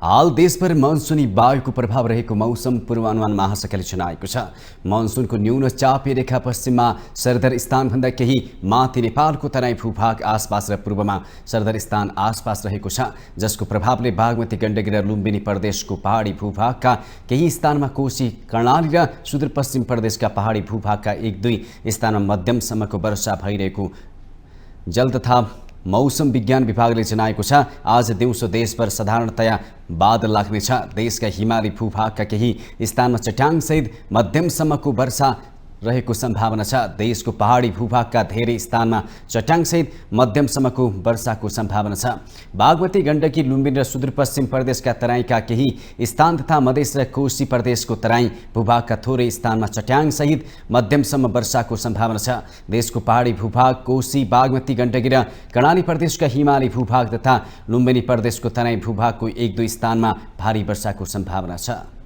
हाल देशभर मनसुनी वायुको प्रभाव रहेको मौसम पूर्वानुमान महाशाखाले जनाएको छ। मनसुनको न्यून चापी रेखा पश्चिममा सरदर स्थानभन्दा केही माथि नेपालको तराई भूभाग आसपास र पूर्वमा सरदर स्थान आसपास रहेको छ, जसको प्रभावले बागमती गण्डकी र लुम्बिनी प्रदेशको पहाडी भूभागका केही स्थानमा कोशी कर्णाली र सुदूरपश्चिम प्रदेशका पहाडी भूभागका 1-2 स्थानमा मध्यमसम्मको वर्षा भइरहेको जल तथा मौसम विज्ञान विभागले जनाएको छ। आज दिउँसो देशभर साधारणतया बादल लाग्नेछ। देशका हिमाली भूभागका केही स्थानमा चट्याङसहित मध्यमसम्मको वर्षा रहेको सम्भावना छ। देशको पहाडी भूभागका धेरै स्थानमा चट्याङसहित मध्यमसम्मको वर्षाको सम्भावना छ। बागमती गण्डकी लुम्बिनी र सुदूरपश्चिम प्रदेशका तराईका केही स्थान तथा मधेस र कोशी प्रदेशको तराई भूभागका थोरै स्थानमा चट्याङसहित मध्यमसम्म वर्षाको सम्भावना छ। देशको पहाडी भूभाग कोशी बागमती गण्डकी र कर्णाली प्रदेशका हिमाली भूभाग तथा लुम्बिनी प्रदेशको तराई भूभागको 1-2 स्थानमा भारी वर्षाको सम्भावना छ।